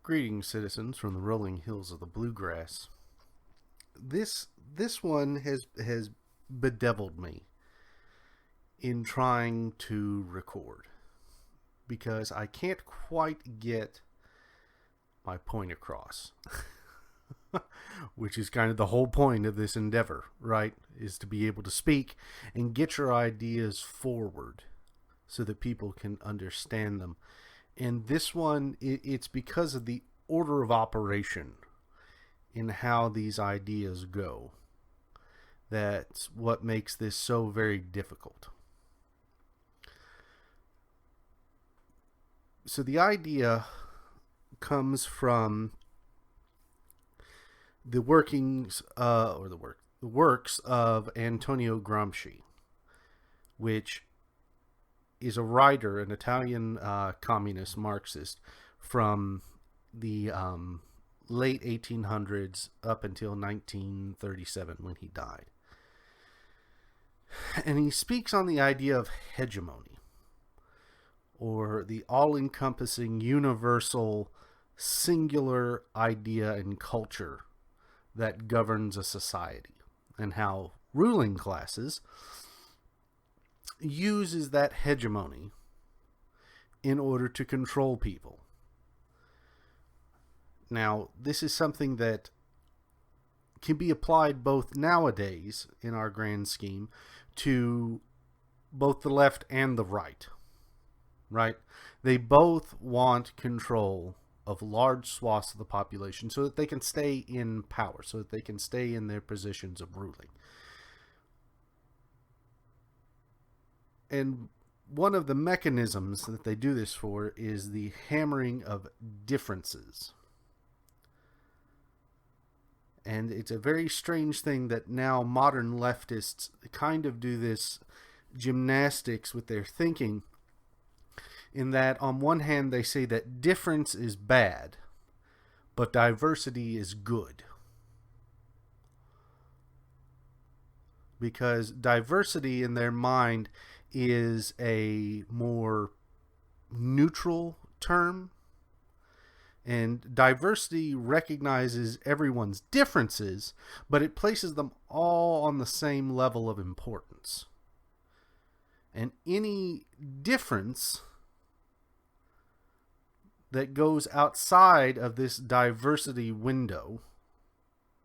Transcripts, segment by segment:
Greetings, citizens from the rolling hills of the bluegrass. This one has bedeviled me in trying to record because I can't quite get my point across. Which is kind of the whole point of this endeavor, right? Is to be able to speak and get your ideas forward so that people can understand them. And this one, it's because of the order of operation in how these ideas go. That's what makes this so very difficult. So the idea comes from the workings the works of Antonio Gramsci, which is a writer, an Italian communist Marxist from the late 1800s up until 1937 when he died. And he speaks on the idea of hegemony, or the all-encompassing, universal, singular idea and culture that governs a society, and how ruling classes uses that hegemony in order to control people. Now, this is something that can be applied both nowadays in our grand scheme to both the left and the right. Right? They both want control of large swaths of the population so that they can stay in power, so that they can stay in their positions of ruling. And one of the mechanisms that they do this for is the hammering of differences. And it's a very strange thing that now modern leftists kind of do this gymnastics with their thinking, in that on one hand they say that difference is bad, but diversity is good. Because diversity in their mind is a more neutral term, and diversity recognizes everyone's differences, but it places them all on the same level of importance. And any difference that goes outside of this diversity window,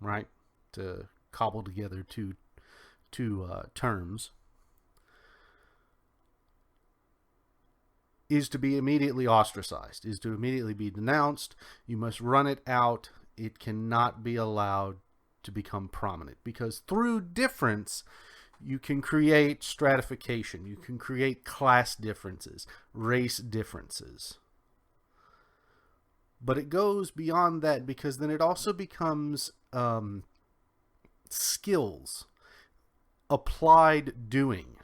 right, to cobble together two terms, is to be immediately ostracized, is to immediately be denounced. You must run it out. It cannot be allowed to become prominent, because through difference you can create stratification, you can create class differences, race differences. But it goes beyond that, because then it also becomes skills, applied doing.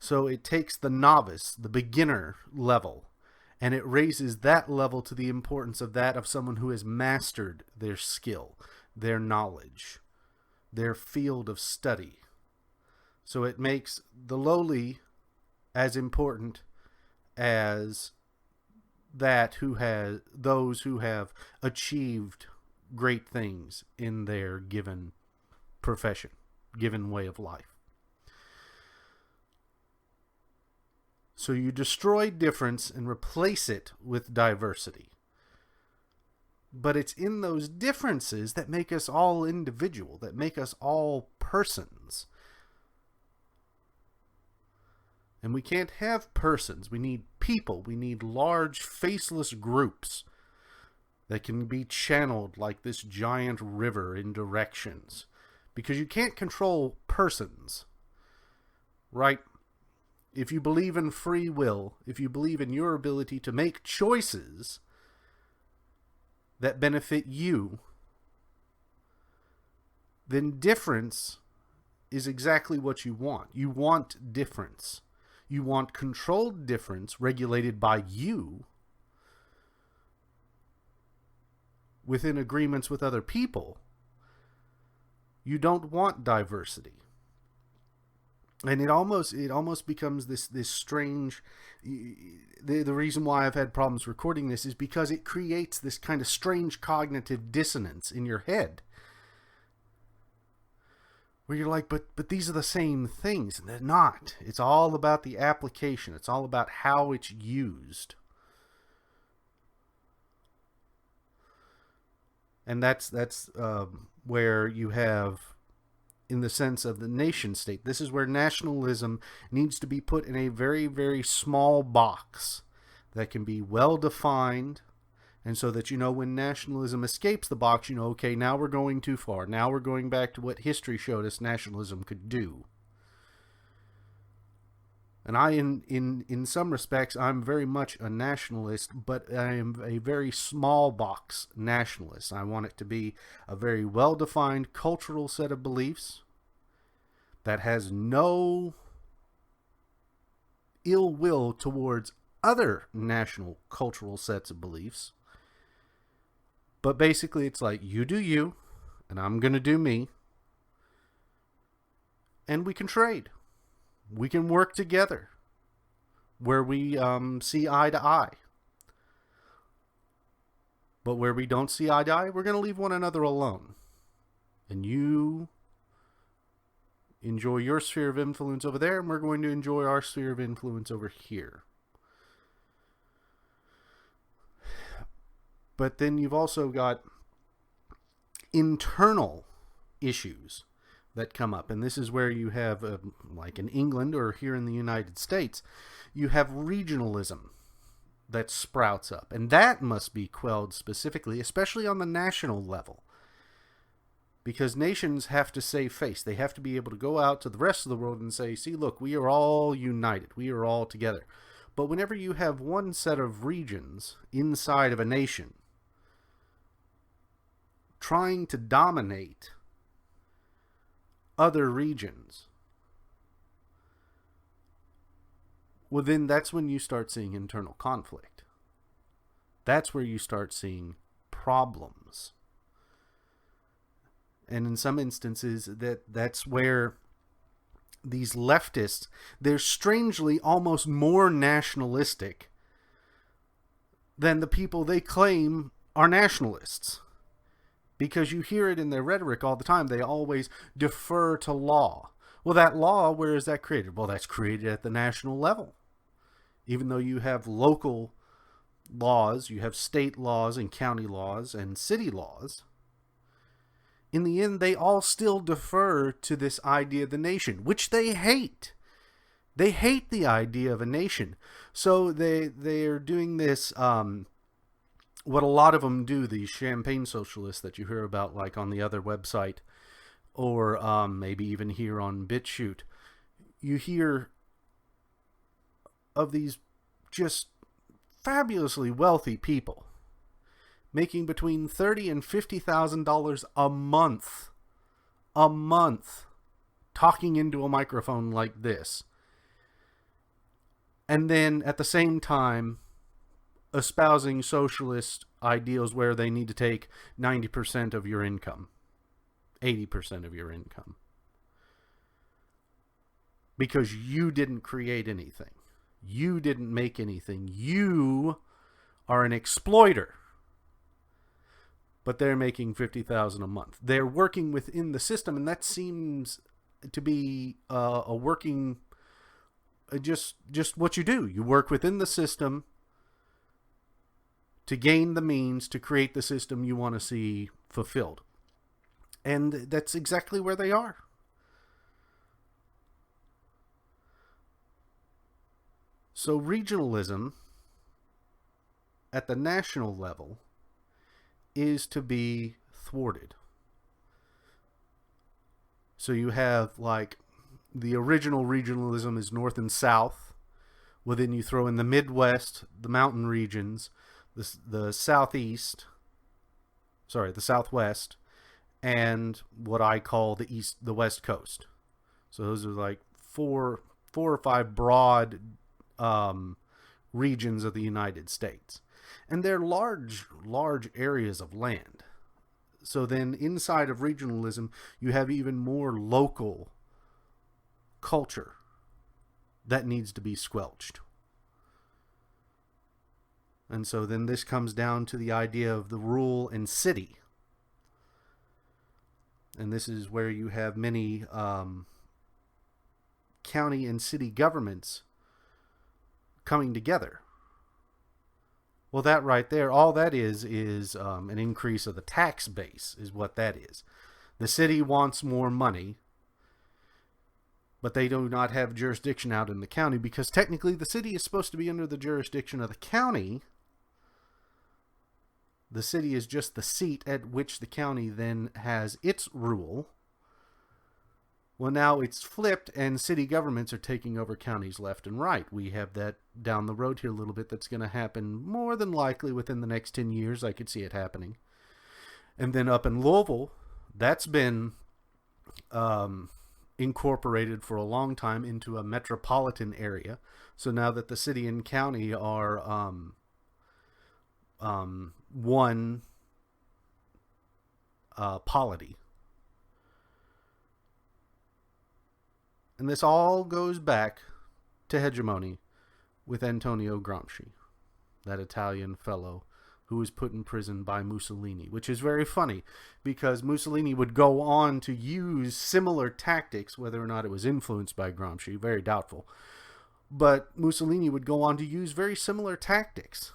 So it takes the novice, the beginner level, and it raises that level to the importance of that of someone who has mastered their skill, their knowledge, their field of study. So it makes the lowly as important as those who have achieved great things in their given profession, given way of life. So you destroy difference and replace it with diversity. But it's in those differences that make us all individual, that make us all persons. And we can't have persons. We need people. We need large, faceless groups that can be channeled like this giant river in directions. Because you can't control persons, right? If you believe in free will, if you believe in your ability to make choices that benefit you, then difference is exactly what you want. You want difference. You want controlled difference regulated by you within agreements with other people. You don't want diversity. And it almost becomes this strange. The reason why I've had problems recording this is because it creates this kind of strange cognitive dissonance in your head, where you're like, but these are the same things, and they're not. It's all about the application. It's all about how it's used. And that's where you have, in the sense of the nation state, this is where nationalism needs to be put in a very, very small box that can be well defined. And so that, when nationalism escapes the box, okay, now we're going too far. Now we're going back to what history showed us nationalism could do. And in some respects, I'm very much a nationalist, but I am a very small box nationalist. I want it to be a very well-defined cultural set of beliefs that has no ill will towards other national cultural sets of beliefs. But basically, it's like, you do you, and I'm going to do me, and we can trade. We can work together where we see eye to eye. But where we don't see eye to eye, we're going to leave one another alone. And you enjoy your sphere of influence over there, and we're going to enjoy our sphere of influence over here. But then you've also got internal issues that come up. And this is where you have, like in England or here in the United States, you have regionalism that sprouts up. And that must be quelled specifically, especially on the national level. Because nations have to save face. They have to be able to go out to the rest of the world and say, see, look, we are all united. We are all together. But whenever you have one set of regions inside of a nation trying to dominate other regions, well, then that's when you start seeing internal conflict. That's where you start seeing problems. And in some instances, that's where these leftists, they're strangely almost more nationalistic than the people they claim are nationalists. Because you hear it in their rhetoric all the time. They always defer to law. Well, that law, where is that created? Well, that's created at the national level. Even though you have local laws, you have state laws and county laws and city laws, in the end, they all still defer to this idea of the nation, which they hate. They hate the idea of a nation. So they're doing this... what a lot of them do, these champagne socialists that you hear about, like on the other website, or maybe even here on BitChute, you hear of these just fabulously wealthy people making between $30,000 and $50,000 a month, talking into a microphone like this, and then at the same time espousing socialist ideals where they need to take 90% of your income, 80% of your income, because you didn't create anything. You didn't make anything. You are an exploiter. But they're making $50,000 a month. They're working within the system, and that seems to be a working, just what you do. You work within the system to gain the means to create the system you want to see fulfilled. And that's exactly where they are. So regionalism at the national level is to be thwarted. So you have, like, the original regionalism is north and south. Well, then you throw in the Midwest, the mountain regions, the southeast, the southwest, and what I call the west coast. So those are like four or five broad regions of the United States, and they're large areas of land. So then inside of regionalism, you have even more local culture that needs to be squelched. And so then this comes down to the idea of the rule and city. And this is where you have many county and city governments coming together. Well, that right there, all that is an increase of the tax base, is what that is. The city wants more money, but they do not have jurisdiction out in the county, because technically the city is supposed to be under the jurisdiction of the county. The city is just the seat at which the county then has its rule. Well, now it's flipped, and city governments are taking over counties left and right. We have that down the road here a little bit that's going to happen more than likely within the next 10 years. I could see it happening. And then up in Louisville, that's been incorporated for a long time into a metropolitan area. So now that the city and county are one polity. And this all goes back to hegemony with Antonio Gramsci, that Italian fellow who was put in prison by Mussolini, which is very funny because Mussolini would go on to use similar tactics, whether or not it was influenced by Gramsci, very doubtful. But Mussolini would go on to use very similar tactics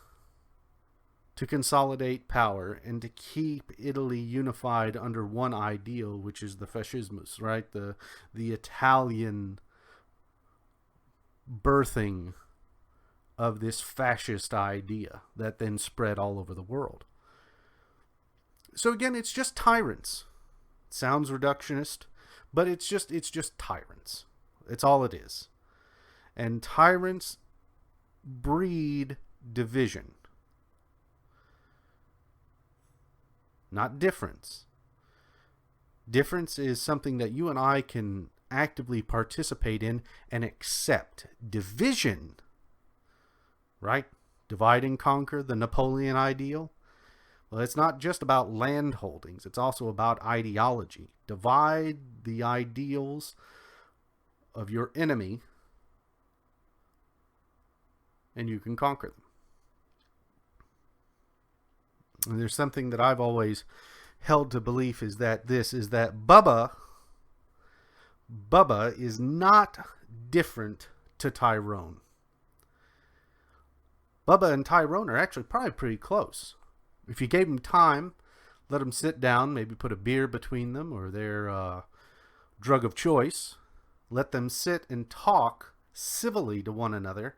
to consolidate power and to keep Italy unified under one ideal, which is the fascismus, right? The Italian birthing of this fascist idea that then spread all over the world. So again, it's just tyrants. It sounds reductionist, but it's just tyrants. It's all it is. And tyrants breed division, not difference. Difference is something that you and I can actively participate in and accept. Division, right? Divide and conquer, the Napoleon ideal. Well, it's not just about land holdings. It's also about ideology. Divide the ideals of your enemy and you can conquer them. And there's something that I've always held to belief is that Bubba is not different to Tyrone. Bubba and Tyrone are actually probably pretty close. If you gave them time, let them sit down, maybe put a beer between them or their drug of choice, let them sit and talk civilly to one another,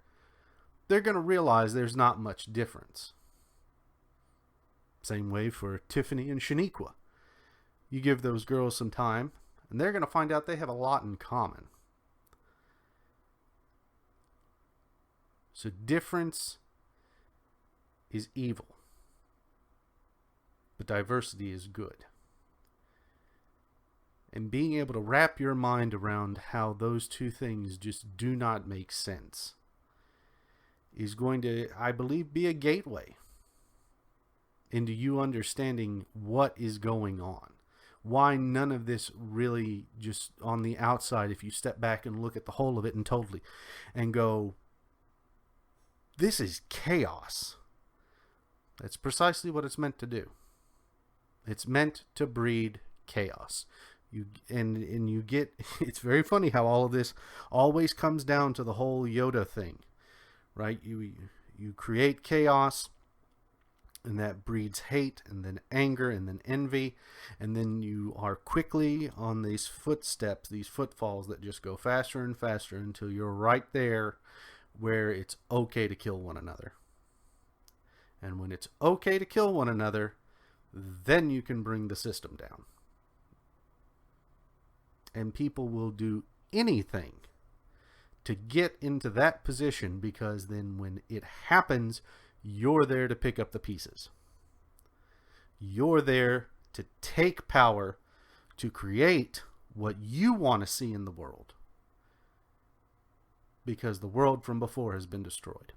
they're going to realize there's not much difference. Same way for Tiffany and Shaniqua. You give those girls some time, and they're going to find out they have a lot in common. So difference is evil, but diversity is good. And being able to wrap your mind around how those two things just do not make sense is going to, I believe, be a gateway into you understanding what is going on. Why none of this really just on the outside, if you step back and look at the whole of it and totally and go, this is chaos. That's precisely what it's meant to do. It's meant to breed chaos. You get, it's very funny how all of this always comes down to the whole Yoda thing, right? You create chaos, and that breeds hate, and then anger, and then envy, and then you are quickly on these footsteps, these footfalls that just go faster and faster until you're right there where it's okay to kill one another. And when it's okay to kill one another, then you can bring the system down. And people will do anything to get into that position, because then when it happens, you're there to pick up the pieces. You're there to take power to create what you want to see in the world, because the world from before has been destroyed.